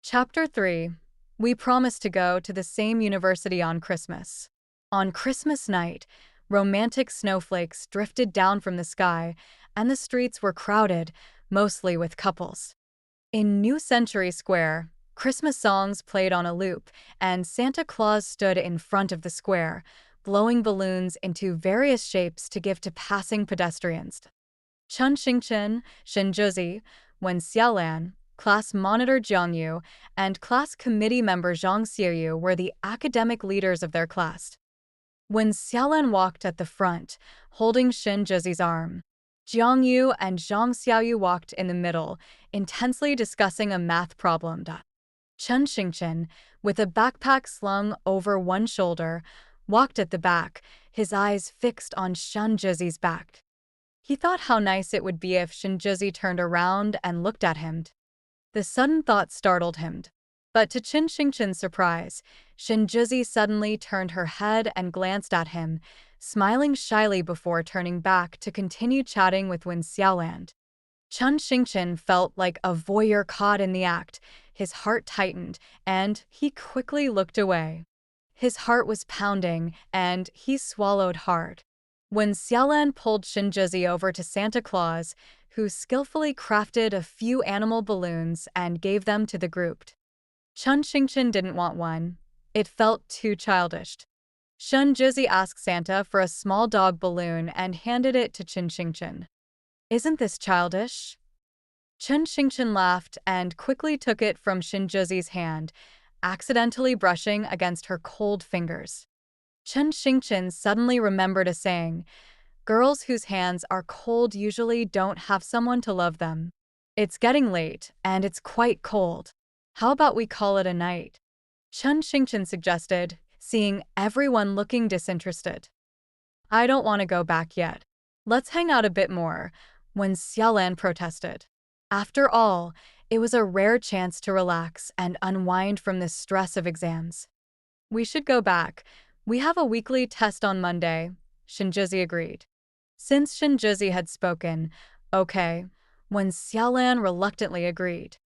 Chapter 3. We promise to go to the same university on Christmas. On Christmas night, romantic snowflakes drifted down from the sky, and the streets were crowded, mostly with couples. In New Century Square, Christmas songs played on a loop, and Santa Claus stood in front of the square, blowing balloons into various shapes to give to passing pedestrians. Chun Xingchen, Shen Zhezi, Wen Xiaolan, class monitor Jiang Yu, and class committee member Zhang Xiaoyu were the academic leaders of their class. When Xiaolan walked at the front, holding Shen Zhezi's arm, Jiang Yu and Zhang Xiaoyu walked in the middle, intensely discussing a math problem. Chun Xingchen, with a backpack slung over one shoulder, walked at the back, his eyes fixed on Shen Zhezi's back. He thought how nice it would be if Shinjuzi turned around and looked at him. The sudden thought startled him. But to Qin Xingchen's surprise, Shinjuzi suddenly turned her head and glanced at him, smiling shyly before turning back to continue chatting with Wen Xiaolan. Chun Xingchen felt like a voyeur caught in the act. His heart tightened, and he quickly looked away. His heart was pounding, and he swallowed hard. When Xiaolan pulled Shinjuzi over to Santa Claus, who skillfully crafted a few animal balloons and gave them to the group. Chun Xingchen didn't want one. It felt too childish. Shinjuzi asked Santa for a small dog balloon and handed it to Qin Xingchen. "Isn't this childish?" Qin Xingchen laughed and quickly took it from Shinjuzi's hand, accidentally brushing against her cold fingers. Chen Xingchen suddenly remembered a saying, "Girls whose hands are cold usually don't have someone to love them. It's getting late, and it's quite cold. How about we call it a night?" Chen Xingchen suggested, seeing everyone looking disinterested. "I don't want to go back yet. Let's hang out a bit more," when Xiaolan protested. After all, it was a rare chance to relax and unwind from the stress of exams. "We should go back. We have a weekly test on Monday," Shinjuzi agreed. Since Shinjuzi had spoken, okay, when Xiaolan reluctantly agreed.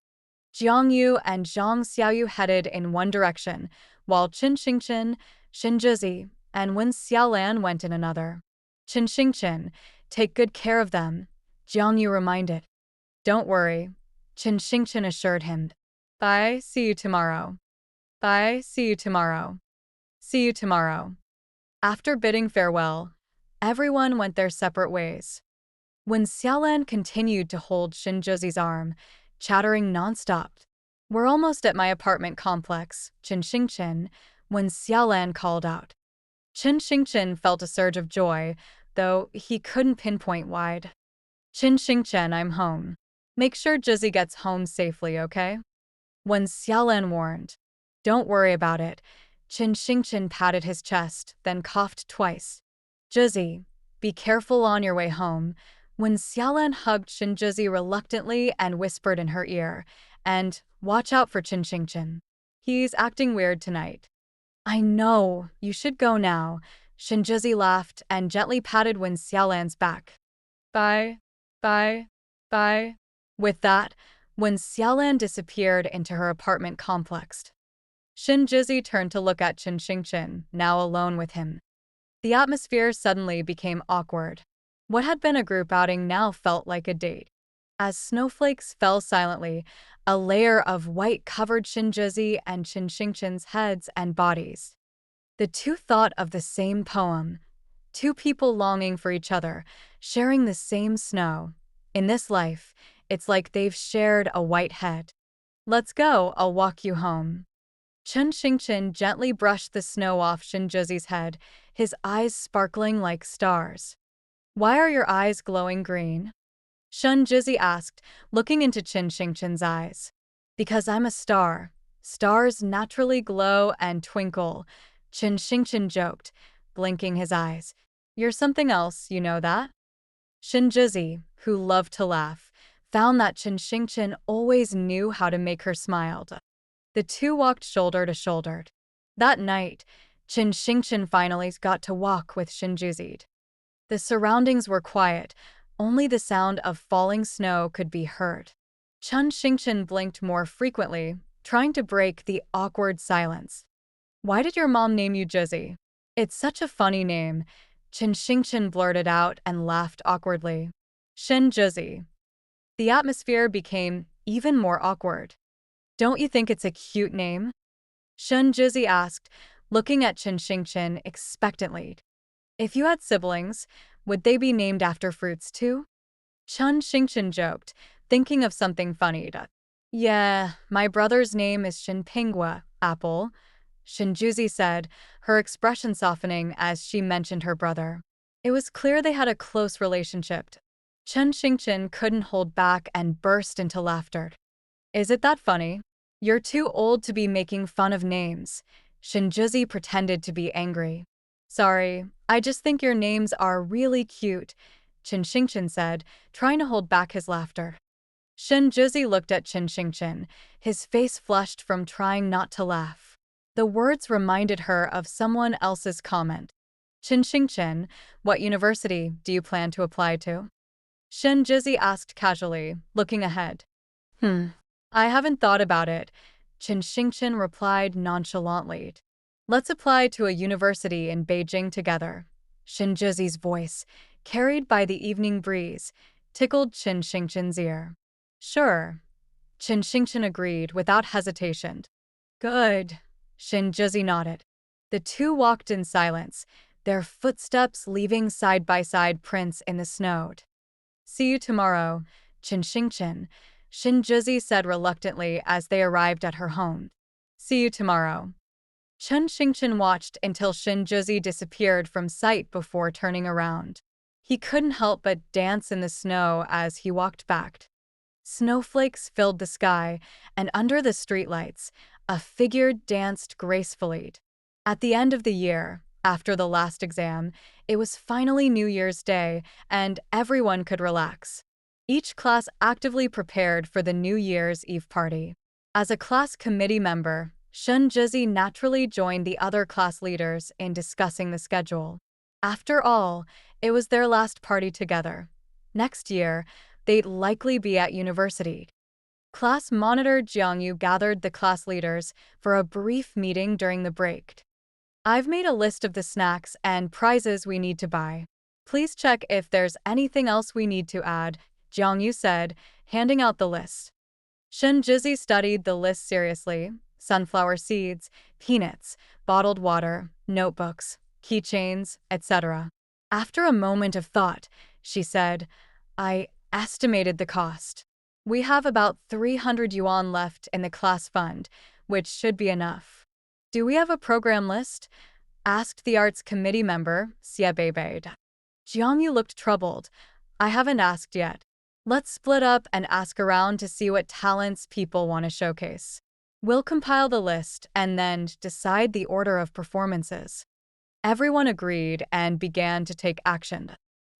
Jiang Yu and Zhang Xiaoyu headed in one direction, while Qin Xingchen, Shinjuzi, and Wen Xiaolan went in another. "Qin Xingchen, take good care of them," Jiang Yu reminded. "Don't worry," Qin Xingchen assured him. "Bye, see you tomorrow. Bye, see you tomorrow. See you tomorrow." After bidding farewell, everyone went their separate ways. When Xiaolan continued to hold Shinjuzi's arm, chattering nonstop, "We're almost at my apartment complex, Qin Xingchen," when Xiaolan called out. Qin Xingchen felt a surge of joy, though he couldn't pinpoint why. "Qin Xingchen, I'm home. Make sure Jizi gets home safely, okay?" When Xiaolan warned. "Don't worry about it." Qin Xingchen patted his chest, then coughed twice. "Jizi, be careful on your way home." When Xiaolan hugged Shinjuzi reluctantly and whispered in her ear, "And watch out for Qin Xingchen. He's acting weird tonight." "I know, you should go now." Shinjuzi laughed and gently patted Wen Xiaolan's back. "Bye, bye, bye." With that, when Xiaolan disappeared into her apartment complex, Shinjuzi turned to look at Qin Xingchen, now alone with him. The atmosphere suddenly became awkward. What had been a group outing now felt like a date. As snowflakes fell silently, a layer of white covered Shinjuzi and Qin Xingchen's heads and bodies. The two thought of the same poem. Two people longing for each other, sharing the same snow. In this life, it's like they've shared a white head. "Let's go, I'll walk you home." Chen Xingchen gently brushed the snow off Shinjuzi's head, his eyes sparkling like stars. "Why are your eyes glowing green?" Shinjuzi asked, looking into Qin Xingchen's eyes. "Because I'm a star. Stars naturally glow and twinkle," Qin Xingchen joked, blinking his eyes. "You're something else, you know that?" Shinjuzi, who loved to laugh, found that Qin Xingchen always knew how to make her smile. The two walked shoulder to shoulder. That night, Qin Xingchen finally got to walk with Shinjuzi. The surroundings were quiet, only the sound of falling snow could be heard. Qin Xingchen blinked more frequently, trying to break the awkward silence. Why did your mom name you Jizzy? It's such a funny name, Chen Xingchen blurted out and laughed awkwardly. Shen Jizzy. The atmosphere became even more awkward. Don't you think it's a cute name? Shen Jizzy asked, looking at Chen Xingchen expectantly. If you had siblings, would they be named after fruits too? Chen Xingchen joked, thinking of something funny. Yeah, my brother's name is Shin Pingwa, apple, Shinjuzi said, her expression softening as she mentioned her brother. It was clear they had a close relationship. Chen Xingchen couldn't hold back and burst into laughter. Is it that funny? You're too old to be making fun of names. Shinjuzi pretended to be angry. Sorry, I just think your names are really cute, Chen Xingchen said, trying to hold back his laughter. Shinjuzi looked at Chen Xingchen, his face flushed from trying not to laugh. The words reminded her of someone else's comment. Chen Xingchen, what university do you plan to apply to? Shinjuzi asked casually, looking ahead. I haven't thought about it, Chen Xingchen replied nonchalantly. Let's apply to a university in Beijing together. Shinjuzi's voice, carried by the evening breeze, tickled Chen Xingchen's ear. Sure, Chen Xingchen agreed without hesitation. Good, Shinjuzi nodded. The two walked in silence, their footsteps leaving side-by-side prints in the snow. See you tomorrow, Chen Xingchen, Shinjuzi said reluctantly as they arrived at her home. See you tomorrow. Chen Xingchen watched until Shinjuzi disappeared from sight before turning around. He couldn't help but dance in the snow as he walked back. Snowflakes filled the sky, and under the streetlights, a figure danced gracefully. At the end of the year, after the last exam, it was finally New Year's Day, and everyone could relax. Each class actively prepared for the New Year's Eve party. As a class committee member, Shinjuzi naturally joined the other class leaders in discussing the schedule. After all, it was their last party together. Next year, they'd likely be at university. Class monitor Jiang Yu gathered the class leaders for a brief meeting during the break. I've made a list of the snacks and prizes we need to buy. Please check if there's anything else we need to add, Jiang Yu said, handing out the list. Shinjuzi studied the list seriously. Sunflower seeds, peanuts, bottled water, notebooks, keychains, etc. After a moment of thought, she said, I estimated the cost. We have about 300 yuan left in the class fund, which should be enough. Do we have a program list? Asked the arts committee member, Xie Beibei. Jiang Yu looked troubled. I haven't asked yet. Let's split up and ask around to see what talents people want to showcase. We'll compile the list and then decide the order of performances. Everyone agreed and began to take action.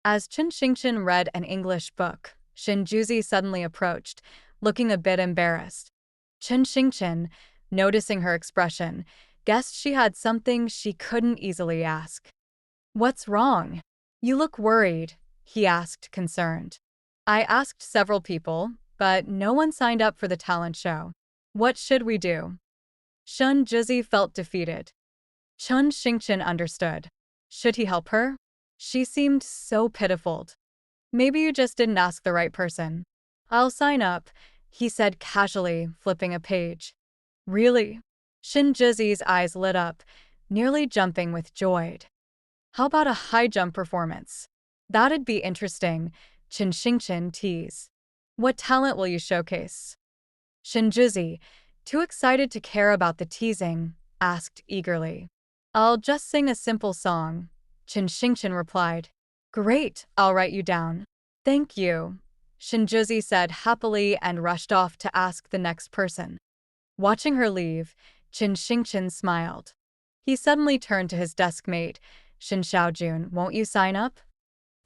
As Chen Xingchen read an English book, Shinjuzi suddenly approached, looking a bit embarrassed. Chen Xingchen, noticing her expression, guessed she had something she couldn't easily ask. What's wrong? You look worried, he asked, concerned. I asked several people, but no one signed up for the talent show. What should we do? Shinjuzi felt defeated. Chen Xingchen understood. Should he help her? She seemed so pitiful. Maybe you just didn't ask the right person. I'll sign up, he said casually, flipping a page. Really? Shinjuzi's eyes lit up, nearly jumping with joy. How about a high jump performance? That'd be interesting, Chen Xingchen teased. What talent will you showcase? Shinjuzi, too excited to care about the teasing, asked eagerly. I'll just sing a simple song, Chen Xingchen replied. Great, I'll write you down. Thank you, Shinjuzi said happily and rushed off to ask the next person. Watching her leave, Chen Xingchen smiled. He suddenly turned to his desk mate, Shin Xiaojun. Won't you sign up?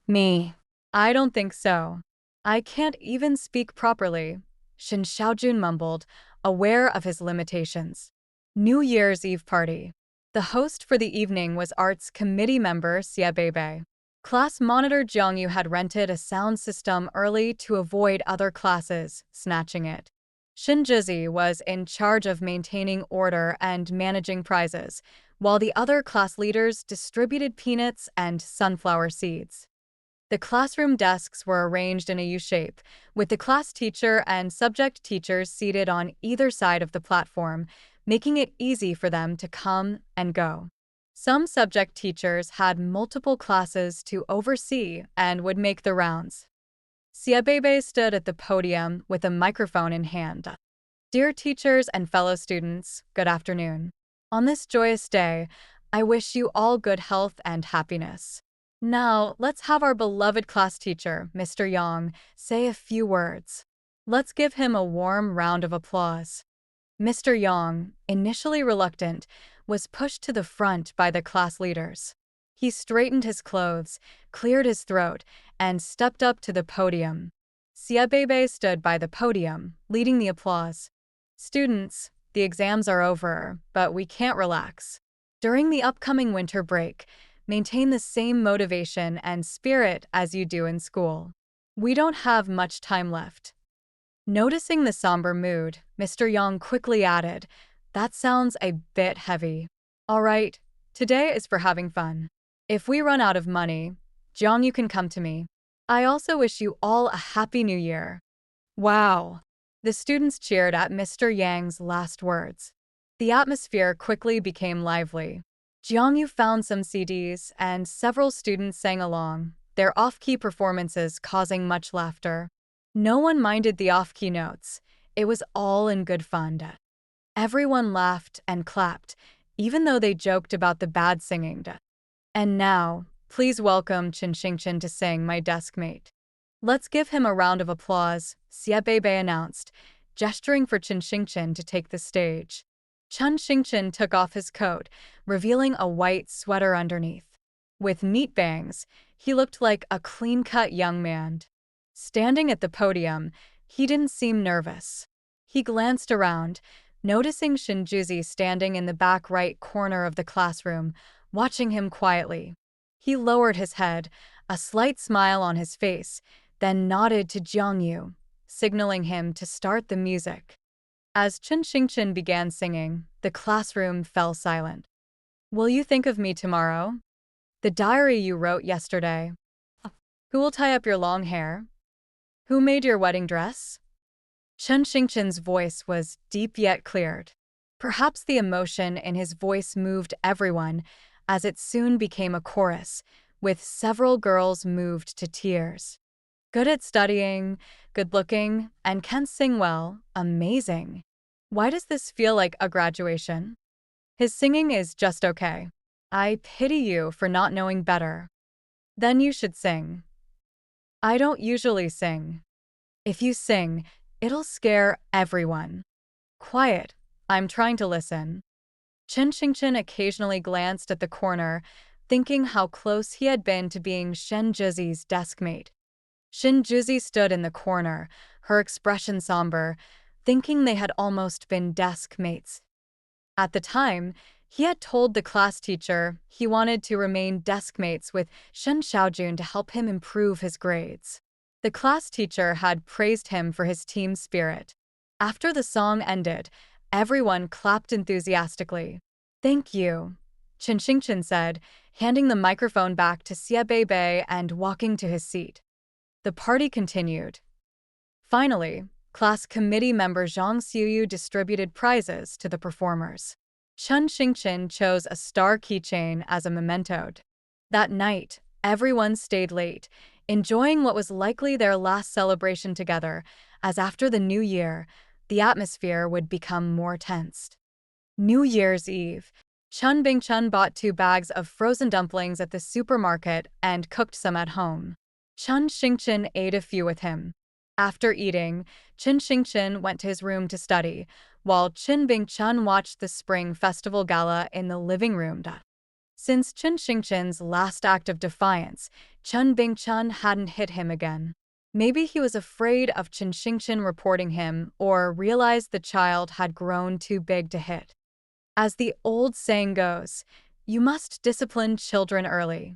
Me. I don't think so. I can't even speak properly, Shin Xiaojun mumbled, aware of his limitations. New Year's Eve party. The host for the evening was arts committee member Xie Beibei. Class monitor Jiang Yu had rented a sound system early to avoid other classes snatching it. Shinjuzi was in charge of maintaining order and managing prizes, while the other class leaders distributed peanuts and sunflower seeds. The classroom desks were arranged in a U shape, with the class teacher and subject teachers seated on either side of the platform, making it easy for them to come and go. Some subject teachers had multiple classes to oversee and would make the rounds. Siabebe stood at the podium with a microphone in hand. Dear teachers and fellow students, good afternoon. On this joyous day, I wish you all good health and happiness. Now, let's have our beloved class teacher, Mr. Yang, say a few words. Let's give him a warm round of applause. Mr. Yang, initially reluctant, was pushed to the front by the class leaders. He straightened his clothes, cleared his throat, and stepped up to the podium. Siabebe stood by the podium, leading the applause. Students, the exams are over, but we can't relax. During the upcoming winter break, maintain the same motivation and spirit as you do in school. We don't have much time left. Noticing the somber mood, Mr. Yang quickly added, that sounds a bit heavy. All right, today is for having fun. If we run out of money, Jiang, you can come to me. I also wish you all a happy new year. Wow! The students cheered at Mr. Yang's last words. The atmosphere quickly became lively. Jiang Yu found some CDs, and several students sang along, their off-key performances causing much laughter. No one minded the off-key notes. It was all in good fun. Everyone laughed and clapped, even though they joked about the bad singing. And now, please welcome Chen Xingchen to sing My Deskmate. Let's give him a round of applause, Siabebe announced, gesturing for Chen Xingchen to take the stage. Chen Xingchen took off his coat, revealing a white sweater underneath. With neat bangs, he looked like a clean-cut young man. Standing at the podium, he didn't seem nervous. He glanced around, noticing Shinjuzi standing in the back right corner of the classroom, watching him quietly. He lowered his head, a slight smile on his face, then nodded to Jiang Yu, signaling him to start the music. As Chen Xingchen began singing, the classroom fell silent. Will you think of me tomorrow? The diary you wrote yesterday. Who will tie up your long hair? Who made your wedding dress? Chen Xingchen's voice was deep yet cleared. Perhaps the emotion in his voice moved everyone, as it soon became a chorus, with several girls moved to tears. Good at studying, good-looking, and can sing well, amazing. Why does this feel like a graduation? His singing is just okay. I pity you for not knowing better. Then you should sing. I don't usually sing. If you sing, it'll scare everyone. Quiet, I'm trying to listen. Chen Xingchen occasionally glanced at the corner, thinking how close he had been to being Shinjuzi's deskmate. Shinjuzi stood in the corner, her expression somber, thinking they had almost been desk mates. At the time, he had told the class teacher he wanted to remain desk mates with Shen Xiaojun to help him improve his grades. The class teacher had praised him for his team spirit. After the song ended, everyone clapped enthusiastically. Thank you, Chen Xingchen said, handing the microphone back to Siabebe and walking to his seat. The party continued. Finally, class committee member Zhang Xiuyu distributed prizes to the performers. Chen Xingchen chose a star keychain as a memento. That night, everyone stayed late, enjoying what was likely their last celebration together, as after the new year, the atmosphere would become more tense. New Year's Eve, Chen Bingchen bought 2 bags of frozen dumplings at the supermarket and cooked some at home. Chen Xingchen ate a few with him. After eating, Chen Xingchen went to his room to study, while Chen Bingchen watched the Spring Festival Gala in the living room. Since Chen Xingchen's last act of defiance, Chen Bingchen hadn't hit him again. Maybe he was afraid of Chen Xingchen reporting him or realized the child had grown too big to hit. As the old saying goes, you must discipline children early.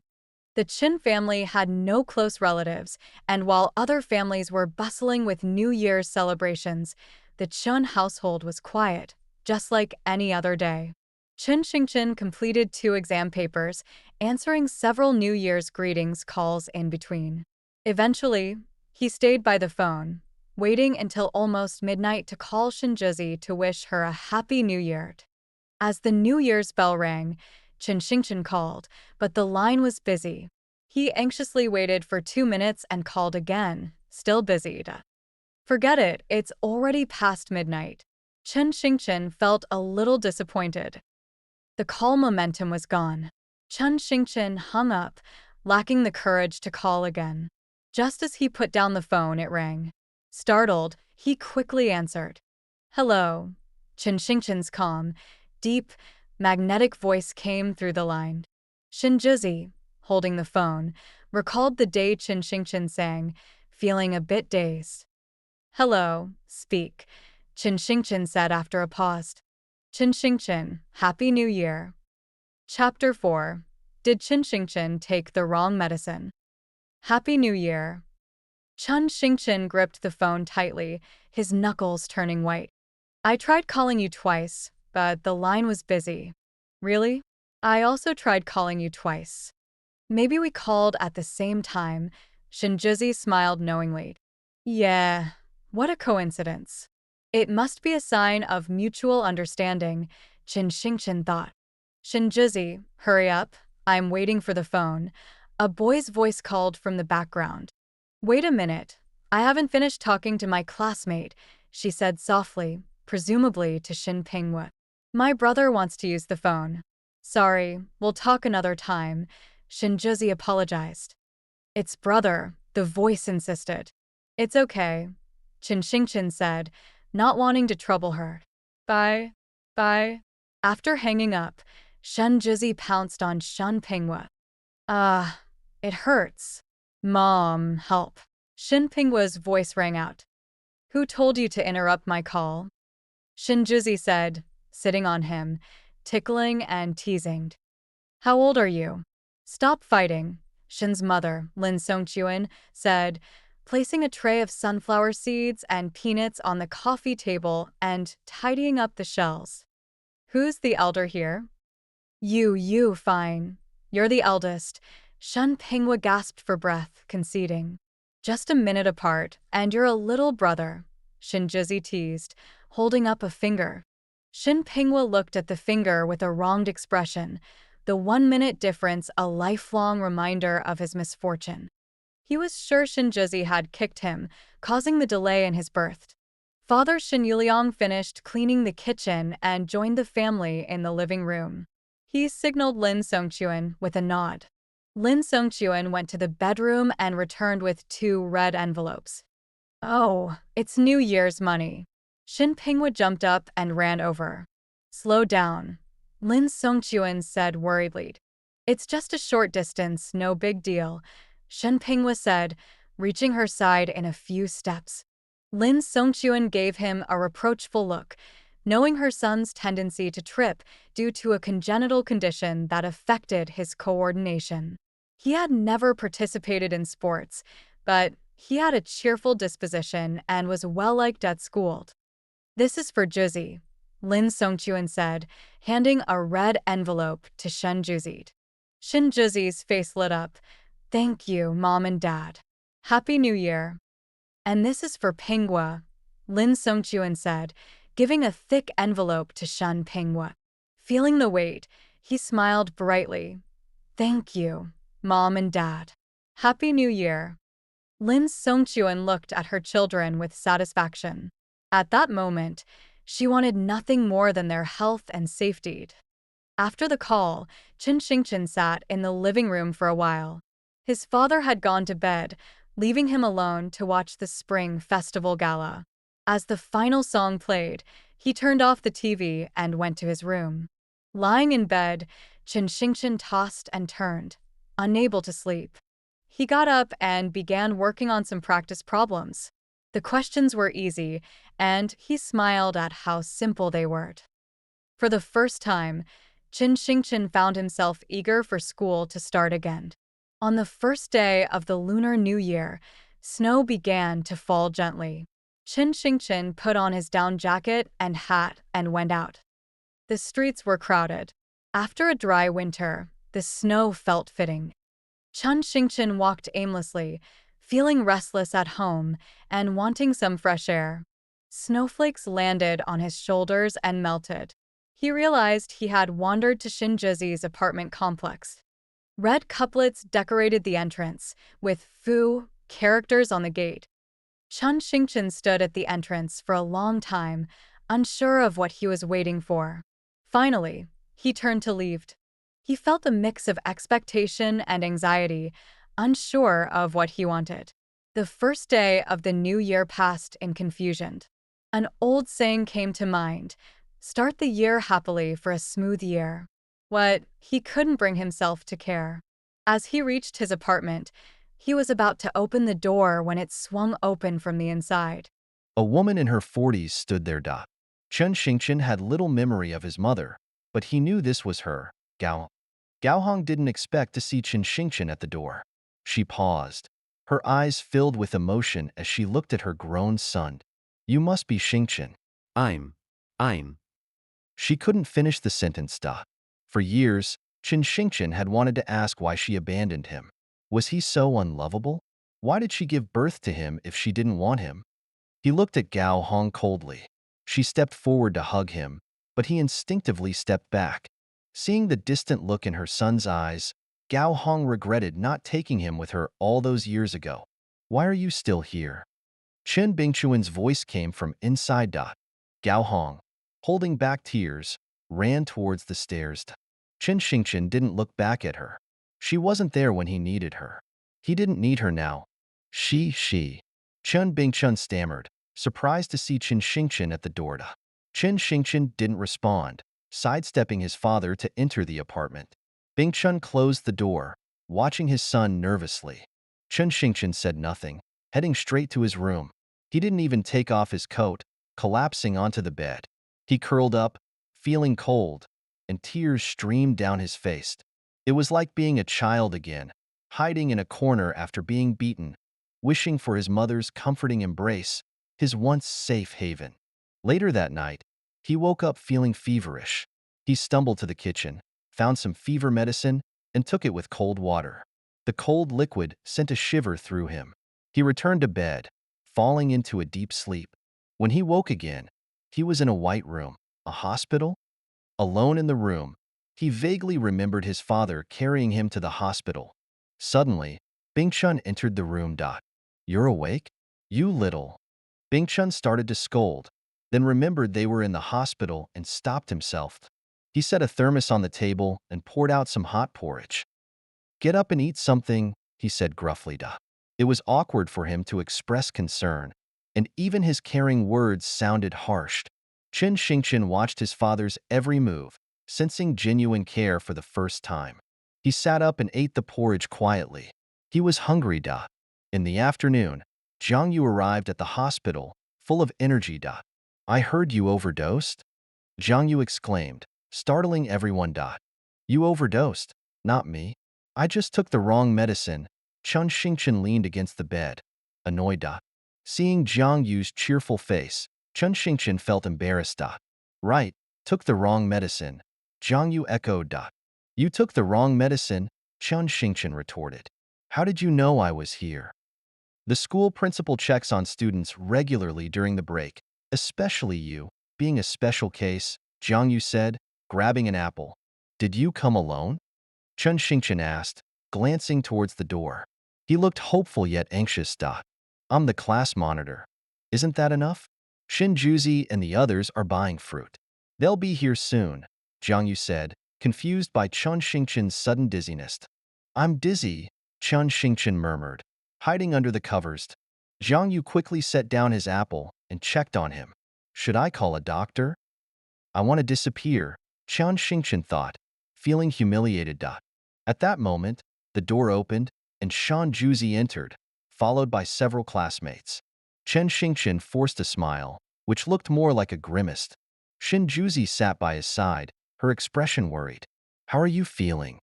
The Chen family had no close relatives, and while other families were bustling with New Year's celebrations, the Chun household was quiet, just like any other day. Chen Xingchen completed 2 exam papers, answering several New Year's greetings calls in between. Eventually, he stayed by the phone, waiting until almost midnight to call Shinjuzi to wish her a Happy New Year. As the New Year's bell rang, Chen Xingchen called, but the line was busy. He anxiously waited for 2 minutes and called again, still busy. Forget it, it's already past midnight. Chen Xingchen felt a little disappointed. The call momentum was gone. Chen Xingchen hung up, lacking the courage to call again. Just as he put down the phone, it rang. Startled, he quickly answered. Hello. Chen Xingchen's calm, deep, magnetic voice came through the line. Shinjuzi, holding the phone, recalled the day Chen Xingchen sang, feeling a bit dazed. Hello, speak, Chen Xingchen said after a pause. Chen Xingchen, Happy New Year. Chapter 4. Did Chen Xingchen take the wrong medicine? Happy New Year. Chen Xingchen gripped the phone tightly, his knuckles turning white. I tried calling you twice, but the line was busy. Really? I also tried calling you twice. Maybe we called at the same time, Shinjuzi smiled knowingly. Yeah, what a coincidence. It must be a sign of mutual understanding, Chen Xingchen thought. Shinjuzi, hurry up, I'm waiting for the phone. A boy's voice called from the background. Wait a minute, I haven't finished talking to my classmate, she said softly, presumably to Shin Pingwu. My brother wants to use the phone. Sorry, we'll talk another time, Shinjuzi apologized. It's brother, the voice insisted. It's okay, Chen Xingchen said, not wanting to trouble her. Bye. Bye. After hanging up, Shinjuzi pounced on Shin Pingwu. It hurts. Mom, help. Shin Pingwu's voice rang out. Who told you to interrupt my call? Shinjuzi said, sitting on him, tickling and teasing. How old are you? Stop fighting, Shin's mother, Lin Songchuan, said, placing a tray of sunflower seeds and peanuts on the coffee table and tidying up the shells. Who's the elder here? You, fine. You're the eldest, Shin Pingwu gasped for breath, conceding. Just a minute apart, and you're a little brother, Shinjuzi teased, holding up a finger. Shin Pingwu looked at the finger with a wronged expression, the 1-minute difference a lifelong reminder of his misfortune. He was sure Shinjuzi had kicked him, causing the delay in his birth. Father Shin Yuliang finished cleaning the kitchen and joined the family in the living room. He signaled Lin Songchuan with a nod. Lin Songchuan went to the bedroom and returned with 2 red envelopes. Oh, it's New Year's money. Shin Pingwu jumped up and ran over. Slow down, Lin Songchuan said worriedly. It's just a short distance, no big deal, Shin Pingwu said, reaching her side in a few steps. Lin Songchuan gave him a reproachful look, knowing her son's tendency to trip due to a congenital condition that affected his coordination. He had never participated in sports, but he had a cheerful disposition and was well-liked at school. This is for Juzi, Lin Songchuan said, handing a red envelope to Shinjuzi. Shinjuzi's face lit up. Thank you, Mom and Dad. Happy New Year. And this is for Pingwu, Lin Songchuan said, giving a thick envelope to Shin Pingwu. Feeling the weight, he smiled brightly. Thank you, Mom and Dad. Happy New Year. Lin Songchuan looked at her children with satisfaction. At that moment, she wanted nothing more than their health and safety. After the call, Chen Xingchen sat in the living room for a while. His father had gone to bed, leaving him alone to watch the Spring Festival Gala. As the final song played, he turned off the TV and went to his room. Lying in bed, Chen Xingchen tossed and turned, unable to sleep. He got up and began working on some practice problems. The questions were easy, and he smiled at how simple they were. For the first time, Chen Xingchen found himself eager for school to start again. On the first day of the Lunar New Year, snow began to fall gently. Qin Xingqian put on his down jacket and hat and went out. The streets were crowded. After a dry winter, the snow felt fitting. Chen Xingqian walked aimlessly, feeling restless at home and wanting some fresh air. Snowflakes landed on his shoulders and melted. He realized he had wandered to Shinjizi's apartment complex. Red couplets decorated the entrance, with Fu characters on the gate. Chen Xingqian stood at the entrance for a long time, unsure of what he was waiting for. Finally, he turned to leave. He felt a mix of expectation and anxiety, unsure of what he wanted. The first day of the new year passed in confusion. An old saying came to mind: start the year happily for a smooth year. What, he couldn't bring himself to care. As he reached his apartment, he was about to open the door when it swung open from the inside. A woman in her 40s stood there. Chen Xingqian had little memory of his mother, but he knew this was her, Gao. Gao Hong didn't expect to see Chen Xingqian at the door. She paused. Her eyes filled with emotion as she looked at her grown son. You must be Xingqian. I'm. She couldn't finish the sentence. For years, Chen Xingqian had wanted to ask why she abandoned him. Was he so unlovable? Why did she give birth to him if she didn't want him? He looked at Gao Hong coldly. She stepped forward to hug him, but he instinctively stepped back. Seeing the distant look in her son's eyes, Gao Hong regretted not taking him with her all those years ago. Why are you still here? Chen Bingchuan's voice came from inside. Gao Hong, holding back tears, ran towards the stairs. Chen Xingqian didn't look back at her. She wasn't there when he needed her. He didn't need her now. She. Chen Bingchun stammered, surprised to see Chen Xingqian at the door. Chen Xingqian didn't respond, sidestepping his father to enter the apartment. Bingchun closed the door, watching his son nervously. Chen Xingqian said nothing, heading straight to his room. He didn't even take off his coat, collapsing onto the bed. He curled up, feeling cold, and tears streamed down his face. It was like being a child again, hiding in a corner after being beaten, wishing for his mother's comforting embrace, his once safe haven. Later that night, he woke up feeling feverish. He stumbled to the kitchen, found some fever medicine, and took it with cold water. The cold liquid sent a shiver through him. He returned to bed, falling into a deep sleep. When he woke again, he was in a white room. A hospital? Alone in the room, he vaguely remembered his father carrying him to the hospital. Suddenly, Bingchun entered the room. You're awake? You little. Bingchun started to scold, then remembered they were in the hospital and stopped himself. He set a thermos on the table and poured out some hot porridge. Get up and eat something, he said gruffly. It was awkward for him to express concern, and even his caring words sounded harsh. Chen Xingqian watched his father's every move, sensing genuine care for the first time. He sat up and ate the porridge quietly. He was hungry. In the afternoon, Jiang Yu arrived at the hospital, full of energy. I heard you overdosed? Jiang Yu exclaimed, startling everyone. You overdosed, not me. I just took the wrong medicine. Chen Xingqian leaned against the bed, annoyed. Seeing Jiang Yu's cheerful face, Chen Xingqian felt embarrassed. Right, took the wrong medicine. Jiang Yu echoed. You took the wrong medicine, Chen Xingqian retorted. How did you know I was here? The school principal checks on students regularly during the break, especially you, being a special case, Jiang Yu said, grabbing an apple. Did you come alone? Chen Xingqian asked, glancing towards the door. He looked hopeful yet anxious. I'm the class monitor. Isn't that enough? Shinjuzi and the others are buying fruit. They'll be here soon, Jiang Yu said, confused by Chen Xingqian's sudden dizziness. I'm dizzy, Chen Xingqian murmured, hiding under the covers. Jiang Yu quickly set down his apple and checked on him. Should I call a doctor? I want to disappear, Chen Xingqian thought, feeling humiliated. At that moment, the door opened and Shan Juzi entered, followed by several classmates. Chen Xingqian forced a smile, which looked more like a grimace. Shin Juzi sat by his side, her expression worried. How are you feeling?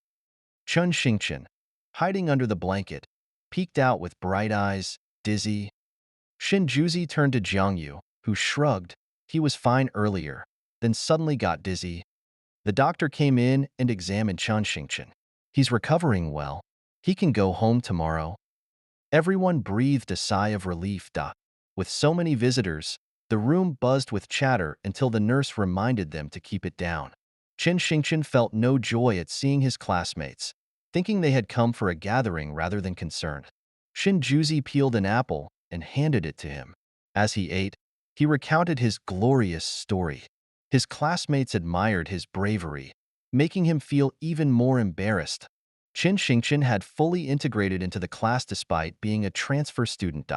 Chen Xingqian, hiding under the blanket, peeked out with bright eyes, dizzy. Shinjuzi turned to Jiangyu, who shrugged. He was fine earlier, then suddenly got dizzy. The doctor came in and examined Chen Xingchen. He's recovering well. He can go home tomorrow. Everyone breathed a sigh of relief. With so many visitors, the room buzzed with chatter until the nurse reminded them to keep it down. Chen Xingchen felt no joy at seeing his classmates, thinking they had come for a gathering rather than concern. Shinjuzi peeled an apple and handed it to him. As he ate, he recounted his glorious story. His classmates admired his bravery, making him feel even more embarrassed. Chen Xingchen had fully integrated into the class despite being a transfer student.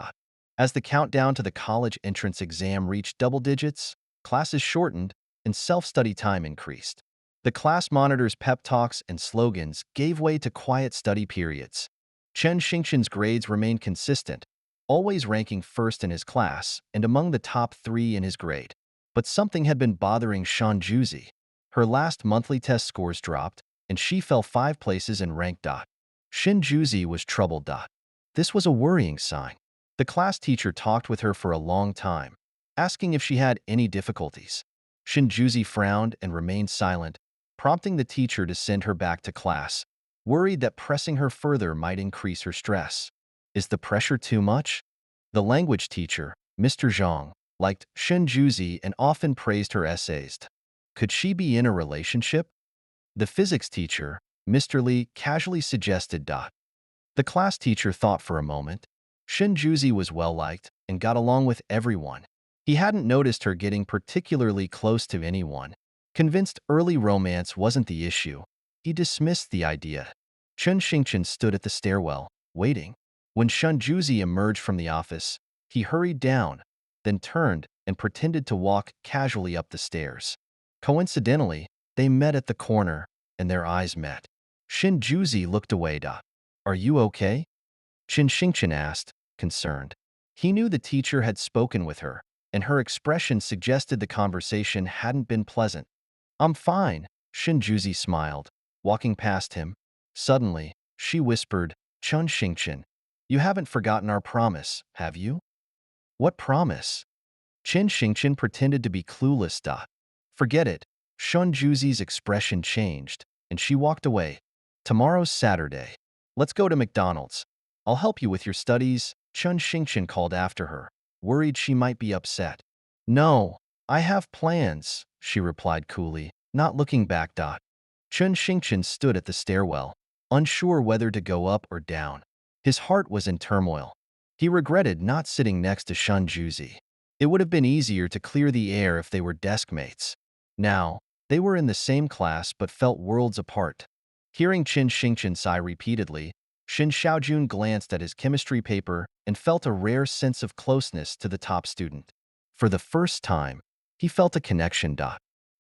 As the countdown to the college entrance exam reached double digits, classes shortened and self-study time increased. The class monitor's pep talks and slogans gave way to quiet study periods. Chen Xingchen's grades remained consistent, always ranking first in his class and among the top 3 in his grade. But something had been bothering Shanjuzi. Her last monthly test scores dropped, and she fell 5 places in rank. Shinjuzi was troubled. This was a worrying sign. The class teacher talked with her for a long time, asking if she had any difficulties. Shinjuzi frowned and remained silent, prompting the teacher to send her back to class, worried that pressing her further might increase her stress. Is the pressure too much? The language teacher, Mr. Zhang, liked Shinjuzi and often praised her essays. Could she be in a relationship? The physics teacher, Mr. Li, casually suggested. The class teacher thought for a moment. Shinjuzi was well-liked and got along with everyone. He hadn't noticed her getting particularly close to anyone. Convinced early romance wasn't the issue, he dismissed the idea. Chen Xingchen stood at the stairwell, waiting. When Shinjuzi emerged from the office, he hurried down, then turned and pretended to walk casually up the stairs. Coincidentally, they met at the corner, and their eyes met. Shinjuzi looked away. Are you okay? Chen Xingchen asked, concerned. He knew the teacher had spoken with her, and her expression suggested the conversation hadn't been pleasant. I'm fine, Shinjuzi smiled, walking past him. Suddenly, she whispered, Chen Xingchen, you haven't forgotten our promise, have you? What promise? Chen Xingchen pretended to be clueless. Forget it. Shinjuzi's expression changed, and she walked away. Tomorrow's Saturday. Let's go to McDonald's. I'll help you with your studies, Chen Xingchen called after her, worried she might be upset. No, I have plans, she replied coolly, not looking back. Chen Xingchen stood at the stairwell, unsure whether to go up or down. His heart was in turmoil. He regretted not sitting next to Shinjuzi. It would have been easier to clear the air if they were desk mates. Now, they were in the same class but felt worlds apart. Hearing Chen Xingchen sigh repeatedly, Shin Xiaojun glanced at his chemistry paper and felt a rare sense of closeness to the top student. For the first time, he felt a connection.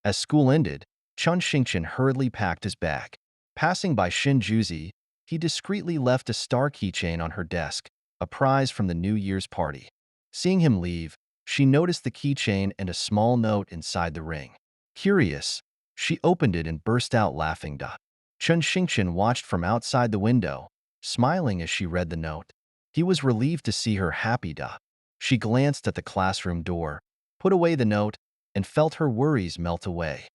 As school ended, Chen Xingchen hurriedly packed his bag. Passing by Shinjuzi, he discreetly left a star keychain on her desk, a prize from the New Year's party. Seeing him leave, she noticed the keychain and a small note inside the ring. Curious, she opened it and burst out laughing. Chen Xingchen watched from outside the window, smiling as she read the note. He was relieved to see her happy. She glanced at the classroom door, put away the note, and felt her worries melt away.